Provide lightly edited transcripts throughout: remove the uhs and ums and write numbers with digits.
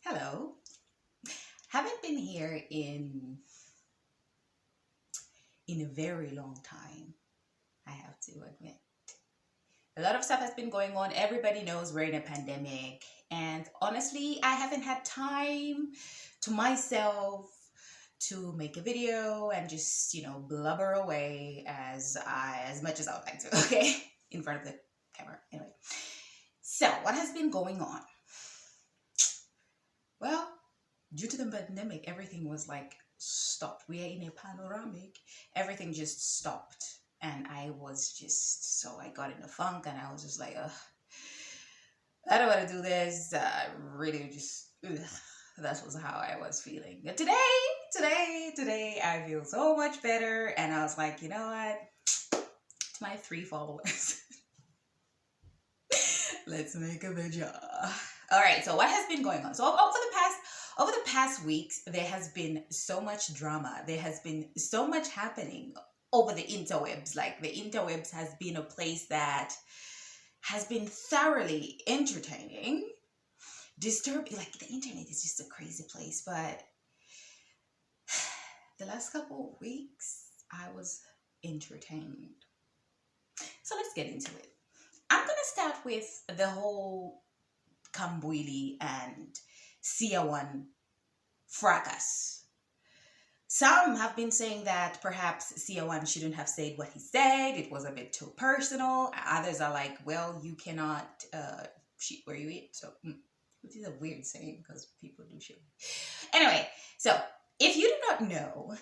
Hello. Haven't been here in a very long time, I have to admit. A lot of stuff has been going on. Everybody knows we're in a pandemic, and honestly, I haven't had time to myself to make a video and just, blubber away as much as I would like to, okay? In front of the camera. Anyway. So, what has been going on? Well, due to the pandemic, everything was like stopped. We are in a panoramic. Everything just stopped. And I was just, so I got in a funk and I was just like, ugh, I don't want to do this. Really just, ugh. That was how I was feeling. But today, I feel so much better. And I was like, you know what? To my 3 followers, let's make a video. All right, so what has been going on? So over the past weeks, there has been so much drama. There has been so much happening over the interwebs. Like the interwebs has been a place that has been thoroughly entertaining, disturbing. Like the internet is just a crazy place. But the last couple of weeks, I was entertained. So let's get into it. I'm gonna start with the whole Kambwili and Seer1 fracas. Some have been saying that perhaps Seer1 shouldn't have said what he said. It was a bit too personal. Others are like, well, you cannot shit where you eat. So, which is a weird saying because people do shit. Anyway, so if you do not know,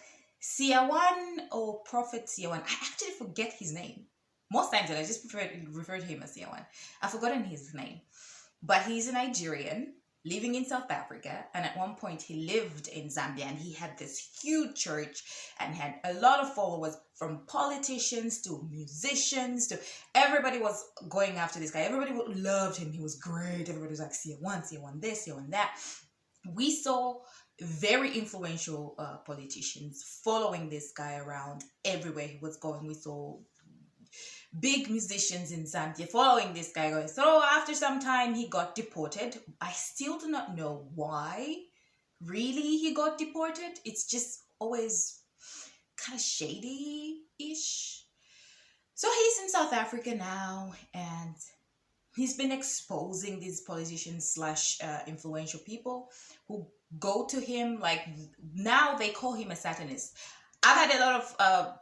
Seer1 or Prophet Seer1, I actually forget his name. Most times I just refer to him as Seer1. I've forgotten his name. But he's a Nigerian living in South Africa, and at one point he lived in Zambia, and he had this huge church and had a lot of followers, from politicians to musicians to everybody was going after this guy. Everybody loved him. He was great. Everybody was like, Seer1 this, Seer1 that. We saw very influential politicians following this guy around everywhere he was going. We saw big musicians in Zambia following this guy going. So after some time, he got deported. I still do not know why really he got deported. It's just always kind of shady-ish. So he's in South Africa now, and he's been exposing these politicians slash influential people who go to him. Like, now they call him a Satanist. I've had a lot of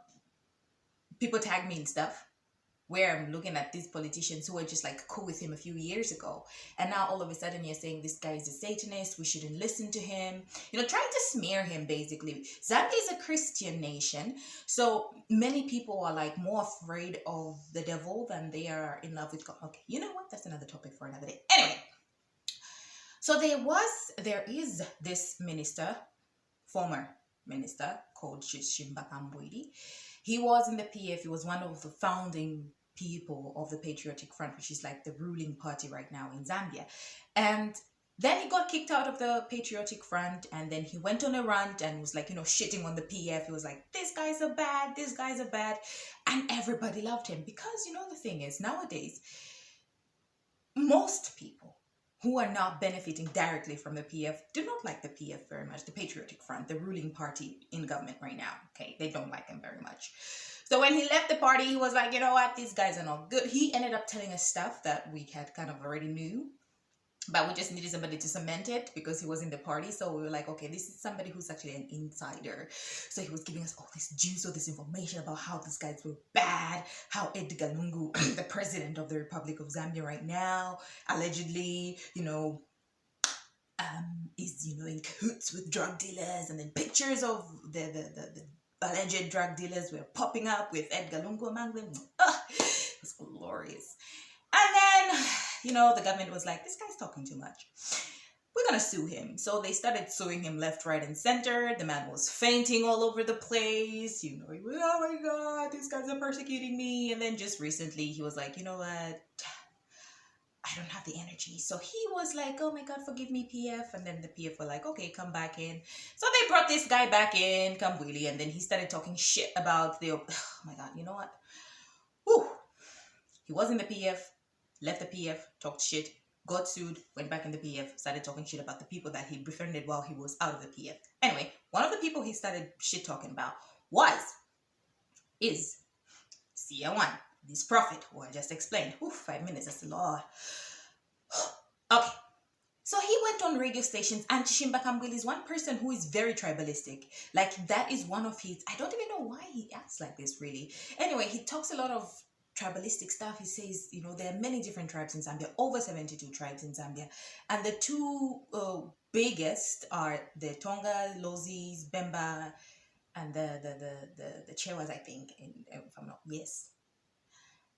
people tag me and stuff where I'm looking at these politicians who were just like cool with him a few years ago. And now all of a sudden you're saying this guy is a Satanist, we shouldn't listen to him. Trying to smear him basically. Zambia is a Christian nation. So many people are like more afraid of the devil than they are in love with God. Okay, you know what? That's another topic for another day. Anyway, so there is this minister, former minister called Kambwili. He was in the PF. He was one of the founding people of the Patriotic Front, which is like the ruling party right now in Zambia. And then he got kicked out of the Patriotic Front, and then he went on a rant and was like, shitting on the PF. He was like, these guys are bad. And everybody loved him because, the thing is, nowadays, most people who are not benefiting directly from the PF do not like the PF very much, the Patriotic Front, the ruling party in government right now. Okay, they don't like him very much. So when he left the party, he was like, you know what, these guys are not good. He ended up telling us stuff that we had kind of already knew, but we just needed somebody to cement it because he was in the party. So we were like, okay, this is somebody who's actually an insider. So he was giving us all this juice, all this information about how these guys were bad, how Edgar Lungu, the president of the Republic of Zambia right now, allegedly, is, in cahoots with drug dealers, and then pictures of the alleged drug dealers were popping up with Edgar Lungu among them. It was glorious. And then, the government was like, this guy's talking too much. We're going to sue him. So they started suing him left, right, and center. The man was fainting all over the place. He was, oh my God, these guys are persecuting me. And then just recently, he was like, you know what? I don't have the energy. So he was like, oh my God, forgive me, PF. And then the PF were like, okay, come back in. So they brought this guy back in, Kambwili, and then he started talking shit about oh my God, you know what? Whew. He was in the PF. Left the PF, talked shit, got sued, went back in the PF, started talking shit about the people that he befriended while he was out of the PF. Anyway, one of the people he started shit talking about is Seer1, this prophet who I just explained. Ooh, 5 minutes, that's a lot. Okay. So he went on radio stations, and Chishimba Kambwili is one person who is very tribalistic. Like, that is one of his, I don't even know why he acts like this, really. Anyway, he talks a lot of tribalistic stuff. He says, there are many different tribes in Zambia, over 72 tribes in Zambia. And the two biggest are the Tonga, Lozis, Bemba, and the Chewas, I think, if I'm not, yes.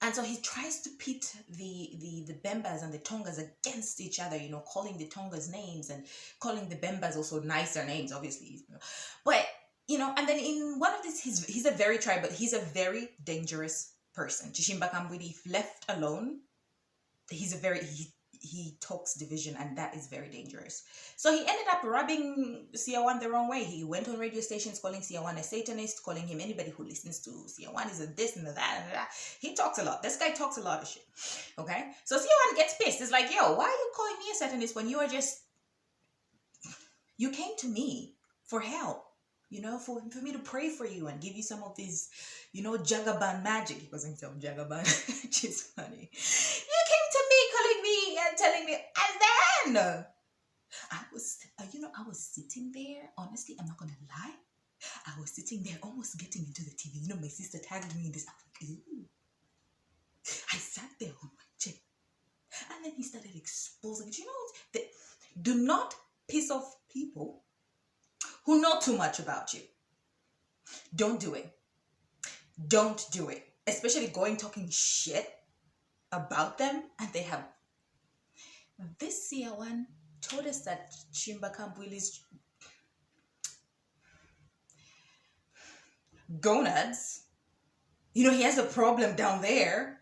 And so he tries to pit the Bembas and the Tongas against each other, calling the Tongas names and calling the Bembas also nicer names, obviously. But, and then in one of these, he's a very dangerous person. Chishimba Kambwili, if left alone, he talks division, and that is very dangerous. So he ended up rubbing Seer1 the wrong way. He went on radio stations calling Seer1 a Satanist, calling him, anybody who listens to Seer1 is a this and a that and that. He talks a lot. This guy talks a lot of shit. Okay? So Seer1 gets pissed. It's like, yo, why are you calling me a Satanist when you came to me for help? For me to pray for you and give you some of these, Jagaban magic. He wasn't some Jagaban, which is funny. You came to me, calling me and telling me, and then I was sitting there. Honestly, I'm not gonna lie. I was sitting there, almost getting into the TV. My sister tagged me in this. I'm like, ooh. I sat there on my chair, and then he started exposing. Do not piss off people who know too much about you. Don't do it. Don't do it. Especially talking shit about them, and they have. This Seer1 told us that Chishimba Kambwili's gonads, he has a problem down there,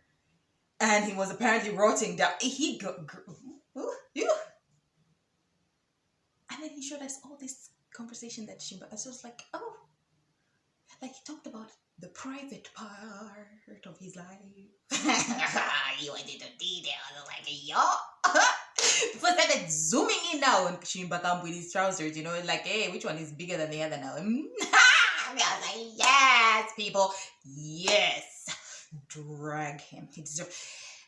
and he was apparently rotting down. And then he showed us all this conversation that Chishimba, and so it's like, oh, like he talked about the private part of his life. He went into detail. I was like, yo. People started zooming in now on Chishimba Kambwili's trousers, like, hey, which one is bigger than the other now? I was like, yes, people, yes, drag him. He deserves.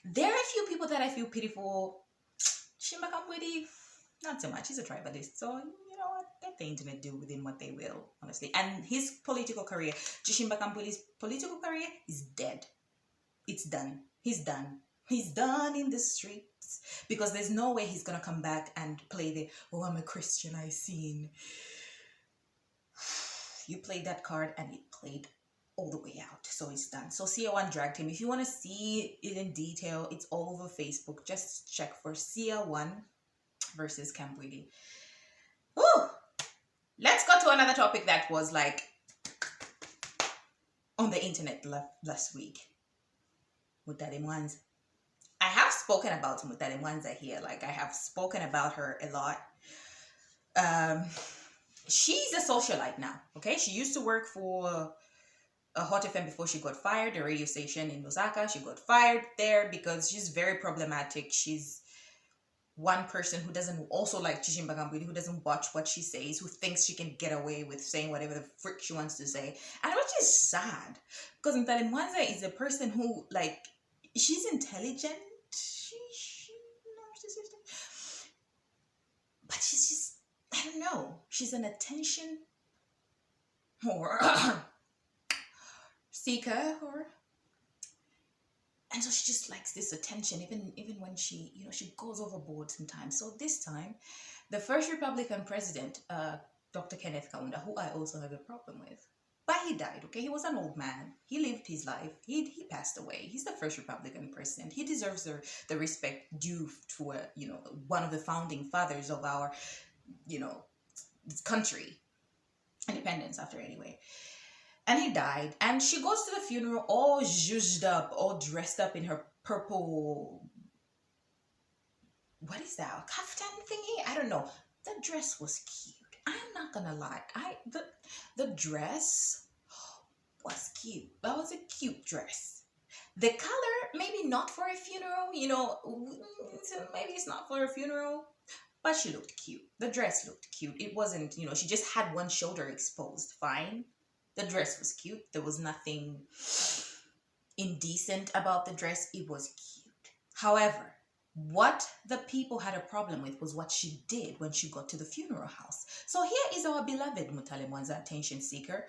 There are a few people that I feel pity for. Chishimba Kambwili, not so much. He's a tribalist, so let the internet do with him what they will, honestly. And his political career, Chishimba Kambwili's political career is dead. It's done. He's done. He's done in the streets, because there's no way he's gonna come back and play I'm a Christian, I seen. You played that card, and it played all the way out, so it's done. So Seer1 dragged him. If you want to see it in detail, it's all over Facebook. Just check for Seer1 versus Kambwili. Ooh! Let's go to another topic that was like on the internet last week. Mutale Mwanza. I have spoken about Mutale Mwanza here. Like, I have spoken about her a lot. She's a socialite now, okay? She used to work for a Hot FM before she got fired, a radio station in Lusaka. She got fired there because she's very problematic. She's one person who doesn't, also like Chishimba Kambwili, who doesn't watch what she says, who thinks she can get away with saying whatever the frick she wants to say. And which is sad, because Mutale Mwanza is a person who, like, she's intelligent, but she's just, I don't know, she's an attention or seeker, and so she just likes this attention, even when she, she goes overboard sometimes. So this time, the first Republican president, Dr. Kenneth Kaunda, who I also have a problem with, but he died, okay? He was an old man. He lived his life. He passed away. He's the first Republican president. He deserves the respect due to, one of the founding fathers of our, country. Independence after, anyway. And he died. And she goes to the funeral all zhuzhed up, all dressed up in her purple, what is that, a kaftan thingy? I don't know. The dress was cute. I'm not gonna lie. The dress was cute. That was a cute dress. The color, maybe not for a funeral, so maybe it's not for a funeral, but she looked cute. The dress looked cute. It wasn't, she just had one shoulder exposed. Fine. The dress was cute. There was nothing indecent about the dress. It was cute. However, what the people had a problem with was what she did when she got to the funeral house. So here is our beloved Mutale Mwanza, attention seeker,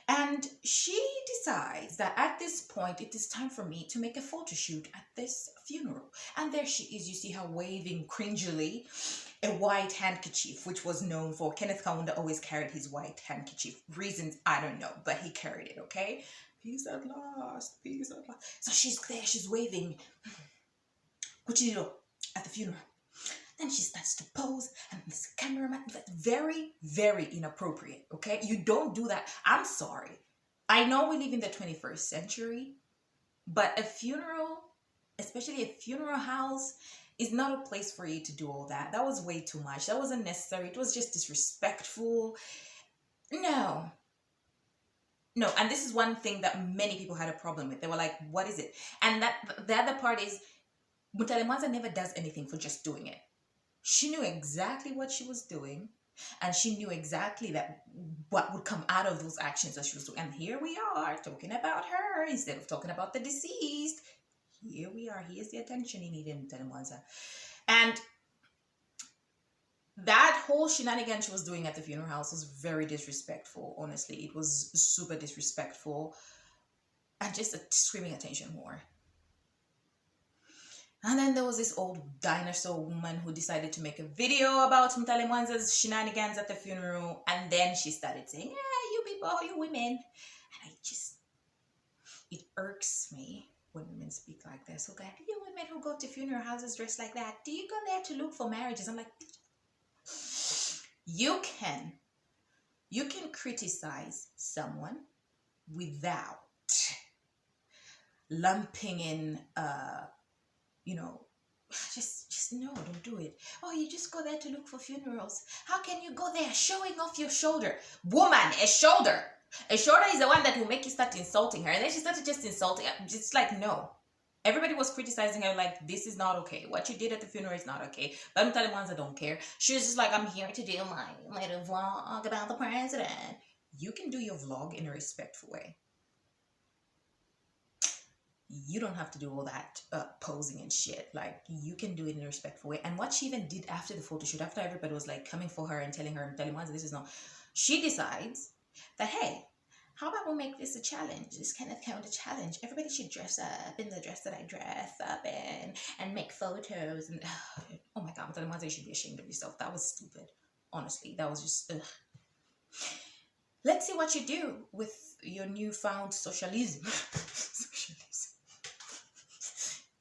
and she decides that at this point it is time for me to make a photo shoot at this funeral. And there she is. You see her waving cringily a white handkerchief, which was known for Kenneth Kaunda always carried his white handkerchief. Reasons I don't know, but he carried it. Okay, peace at last, peace at last. So she's there, she's waving. Cuchillo at the funeral. Then she starts to pose, and this cameraman, that's very, very inappropriate, okay? You don't do that. I'm sorry. I know we live in the 21st century, but a funeral, especially a funeral house, is not a place for you to do all that. That was way too much. That wasn't necessary. It was just disrespectful. No. And this is one thing that many people had a problem with. They were like, what is it? And that the other part is, Mutale Mwanza never does anything for just doing it. She knew exactly what she was doing, and she knew exactly that what would come out of those actions that she was doing. And here we are talking about her instead of talking about the deceased. Here we are. Here's the attention he needed, Mutale Mwanza. And that whole shenanigan she was doing at the funeral house was very disrespectful. Honestly, it was super disrespectful and just a screaming attention whore. And then there was this old dinosaur woman who decided to make a video about Mutale Mwanza's shenanigans at the funeral. And then she started saying, you people, you women. And it irks me when women speak like that. So that you women who go to funeral houses dressed like that, do you go there to look for marriages? I'm like, you can criticize someone without lumping in, just no, don't do it. Oh, you just go there to look for funerals. How can you go there showing off your shoulder? Woman, a shoulder. A shoulder is the one that will make you start insulting her. And then she started just insulting her. Just like, no. Everybody was criticizing her like, this is not okay. What you did at the funeral is not okay. But Mutale Mwanza don't care. She was just like, I'm here to do my little vlog about the president. You can do your vlog in a respectful way. You don't have to do all that posing and shit. Like, you can do it in a respectful way. And what she even did after the photo shoot, after everybody was like coming for her and telling her, Mutale Mwanza, this is not, she decides that, hey, how about we make this a challenge? This kind of count a challenge. Everybody should dress up in the dress that I dress up in and make photos. And oh my God, Mutale Mwanza, you should be ashamed of yourself. That was stupid. Honestly, that was just, Let's see what you do with your newfound socialism. Socialism.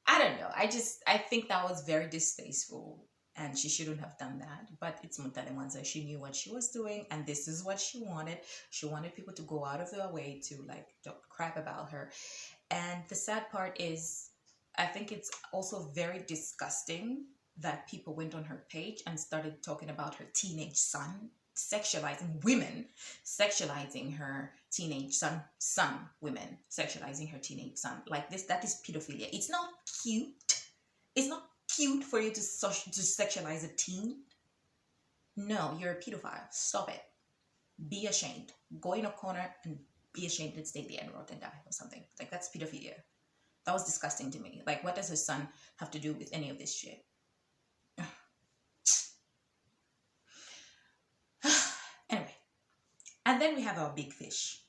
I don't know. I think that was very distasteful, and she shouldn't have done that. But it's Mutale Mwanza. She knew what she was doing, and this is what she wanted. She wanted people to go out of their way to like talk crap about her. And the sad part is, I think it's also very disgusting that people went on her page and started talking about her teenage son, sexualizing women, sexualizing her teenage women, sexualizing her teenage son. Like this, that is pedophilia. It's not cute. It's not cute for you to sexualize a teen. No, you're a pedophile. Stop it. Be ashamed. Go in a corner and be ashamed and stay there and rot and die or something. Like, that's pedophilia. That was disgusting to me. Like, what does her son have to do with any of this shit? Anyway, and then we have our big fish,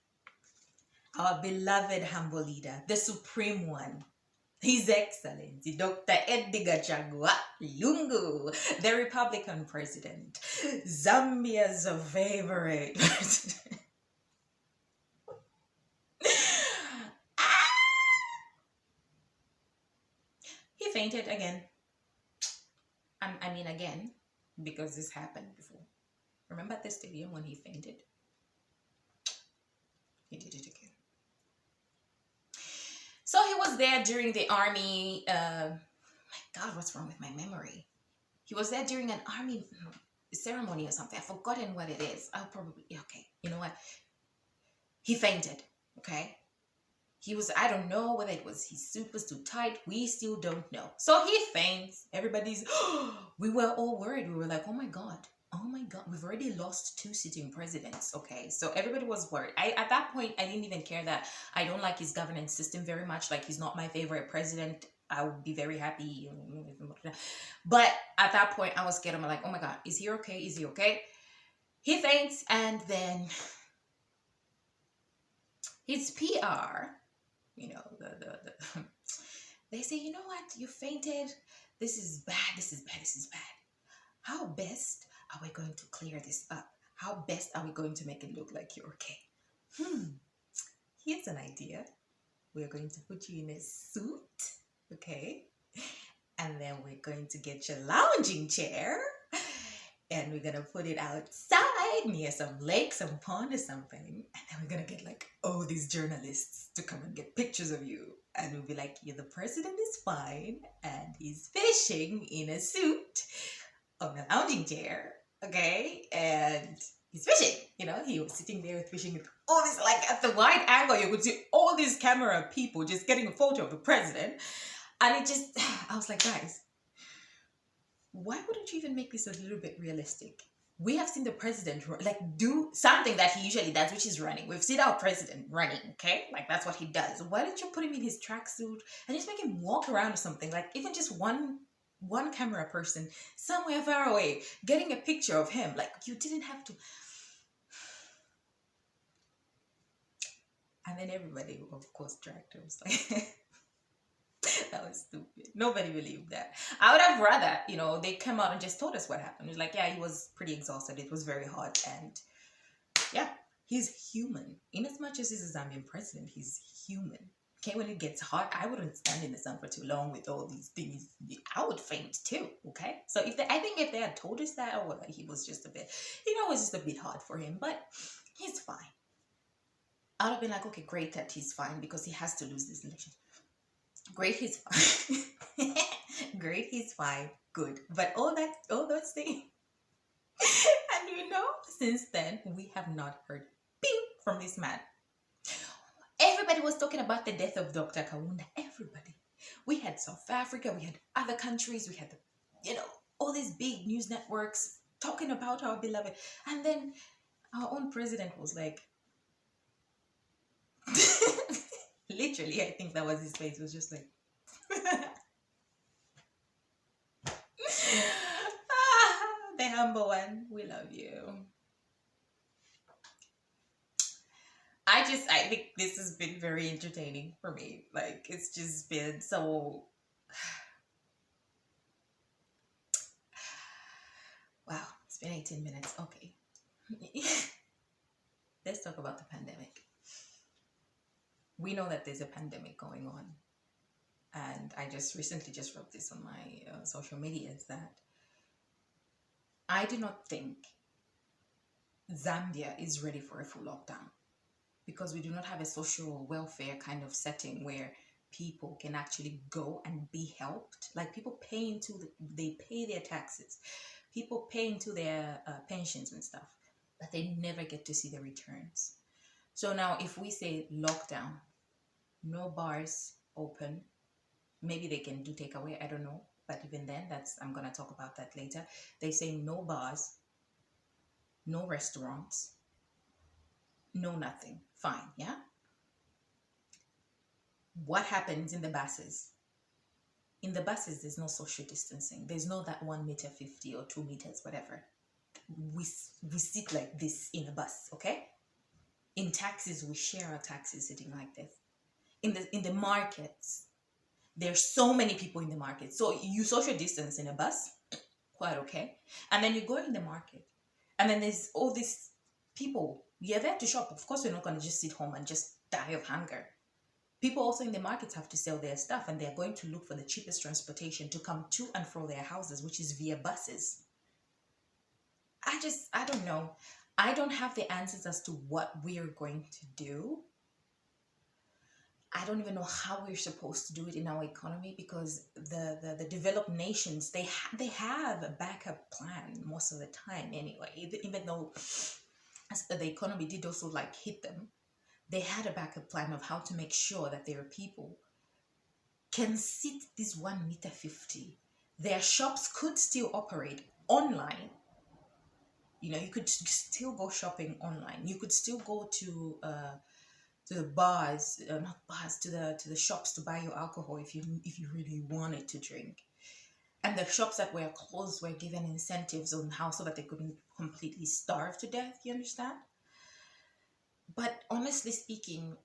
our beloved humble leader, the supreme one, His Excellency Dr. Edgar Lungu, the Republican president, Zambia's favorite president. He fainted again. I mean again, because this happened before. Remember at the stadium when he fainted? He did it again. So he was there during the army. My God, what's wrong with my memory? He was there during an army ceremony or something. I've forgotten what it is. I'll probably, okay. You know what? He fainted, okay? He was, I don't know whether it was his suit was too tight. We still don't know. So he faints. Everybody's, we were all worried. We were like, oh my God. Oh my God, we've already lost 2 sitting presidents. Okay, so everybody was worried. At that point, I didn't even care that I don't like his governance system very much. Like, he's not my favorite president. I would be very happy. But at that point, I was scared. I'm like, oh my God, is he okay? Is he okay? He faints, and then his PR, they say, you know what? You fainted. This is bad. This is bad. This is bad. How best are we going to clear this up? How best are we going to make it look like you're okay? Here's an idea. We're going to put you in a suit, okay? And then we're going to get your lounging chair, and we're going to put it outside near some lake, some pond or something. And then we're going to get like all these journalists to come and get pictures of you. And we'll be like, yeah, the president is fine, and he's fishing in a suit on a lounging chair, okay? And he's fishing, he was sitting there fishing with all this, like at the wide angle, you could see all these camera people just getting a photo of the president. And I was like, guys, why wouldn't you even make this a little bit realistic? We have seen the president like do something that he usually does, which is running. We've seen our president running, okay? Like, that's what he does. Why don't you put him in his tracksuit and just make him walk around or something? Like, even just one camera person somewhere far away getting a picture of him. Like, you didn't have to. And then everybody, of course, dragged him. Like, that was stupid. Nobody believed that. I would have rather, they come out and just told us what happened. It was like, yeah, he was pretty exhausted. It was very hot. And yeah, he's human. In as much as he's a Zambian president, he's human. Okay, when it gets hot, I wouldn't stand in the sun for too long with all these things. I would faint too, okay? So I think if they had told us that, or that he was just a bit, it was just a bit hard for him, but he's fine. I would have been like, okay, great that he's fine because he has to lose this election. Great, he's fine. Great, he's fine. Good. But all those things. And since then, we have not heard ping from this man. Everybody was talking about the death of Dr. Kaunda. Everybody. We had South Africa, we had other countries, we had, all these big news networks talking about our beloved. And then our own president was like, literally, I think that was his face, was just like, the humble one, we love you. I think this has been very entertaining for me. Like, it's just been so... Wow, it's been 18 minutes. Okay. Let's talk about the pandemic. We know that there's a pandemic going on. And I just recently wrote this on my social media, is that I do not think Zambia is ready for a full lockdown, because we do not have a social welfare kind of setting where people can actually go and be helped. Like, people pay they pay their taxes, people pay into their pensions and stuff, but they never get to see the returns. So now if we say lockdown, no bars open, maybe they can do takeaway, I don't know. But even then, I'm going to talk about that later. They say no bars, no restaurants, no nothing. Fine, yeah? What happens in the buses? In the buses, there's no social distancing. There's no that 1 meter 50 or 2 meters, whatever. We sit like this in a bus, okay? In taxis, we share our taxis sitting like this. In the markets, there's so many people in the market. So you social distance in a bus, quite okay. And then you go in the market, and then there's all these people. You're there to shop. Of course, we're not going to just sit home and just die of hunger. People also in the markets have to sell their stuff, and they're going to look for the cheapest transportation to come to and from their houses, which is via buses. I don't know. I don't have the answers as to what we are going to do. I don't even know how we're supposed to do it in our economy, because the developed nations, they have a backup plan most of the time anyway, even though the economy did also like hit them. they had a backup plan of how to make sure that their people can sit this 1 meter 50. Their shops could still operate online. You know, you could still go shopping online. You could still go to the bars, not bars, to the shops to buy your alcohol if you really wanted to drink. And the shops that were closed were given incentives on how so that they couldn't completely starve to death. You understand? But honestly speaking,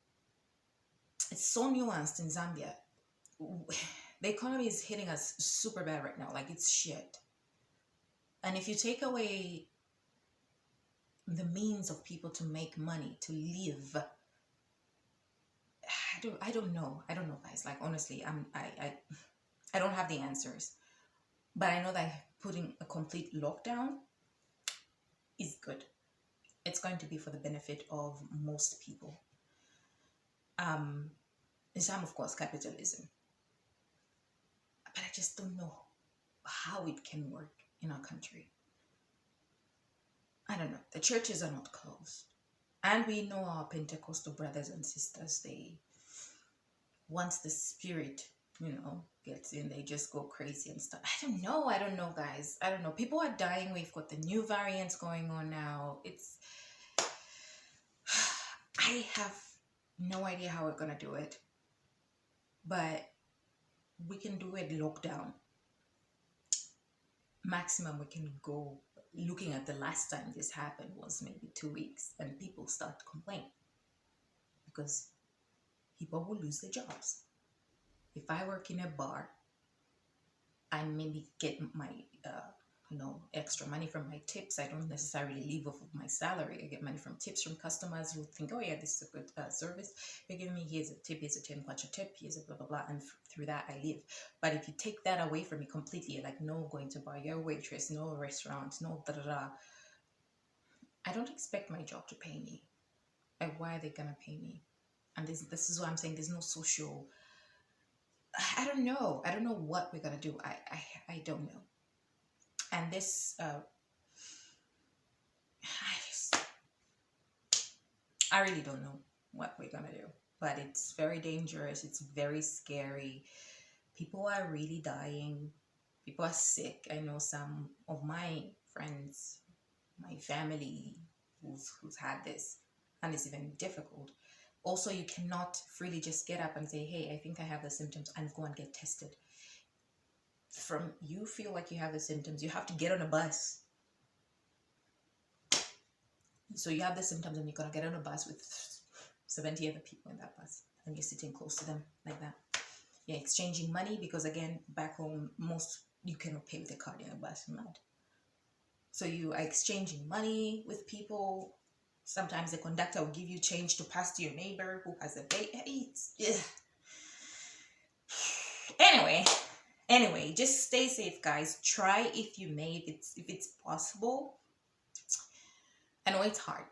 it's so nuanced in Zambia. The economy is hitting us super bad right now. Like, it's shit. And if you take away the means of people to make money, to live, I don't know, guys. Like, honestly, I don't have the answers, but I know that putting a complete lockdown is good. It's going to be for the benefit of most people. In some, of course, capitalism, but I just don't know how it can work in our country. I don't know. The churches are not closed, and we know our Pentecostal brothers and sisters. They, once the spirit, gets in, they just go crazy and stuff. I don't know, guys. I don't know. People are dying. We've got the new variants going on now. I have no idea how we're gonna do it, but we can do it lockdown. Maximum we can go, looking at the last time this happened, was maybe 2 weeks, and people start to complain because people will lose their jobs. If I work in a bar, I maybe get my extra money from my tips. I don't necessarily live off of my salary. I get money from tips from customers who think, oh yeah, this is a good service. You're giving me, here's a tip, here's a 10 kwacha tip, here's a blah blah blah, and through that I live. But if you take that away from me completely, like no going to bar, you're a waitress, no restaurant, no da da da, I don't expect my job to pay me. Like, why are they gonna pay me? And this is what I'm saying. There's no social. I don't know what we're gonna do. I don't know. And this, I really don't know what we're gonna do. But it's very dangerous. It's very scary. People are really dying. People are sick. I know some of my friends, my family, who's had this, and it's even difficult. Also, you cannot freely just get up and say, hey, I think I have the symptoms, and go and get tested. From you feel like you have the symptoms, you have to get on a bus. So you have the symptoms and you're going to get on a bus with 70 other people in that bus, and you're sitting close to them like that. You're exchanging money because, again, back home, you cannot pay with a card in a bus. Mad. So you are exchanging money with people. Sometimes the conductor will give you change to pass to your neighbor who has a baby. Anyway, just stay safe, guys. Try if you may, if it's possible. I know it's hard.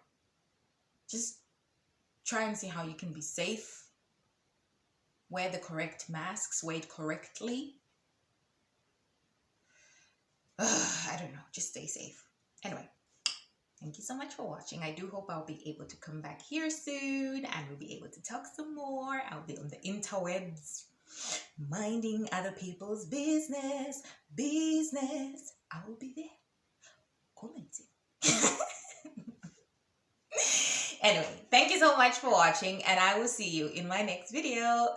Just try and see how you can be safe. Wear the correct masks. Wear it correctly. I don't know. Just stay safe. Anyway, thank you so much for watching. I do hope I'll be able to come back here soon and we'll be able to talk some more. I'll be on the interwebs, minding other people's business. I will be there commenting. Anyway, thank you so much for watching, and I will see you in my next video.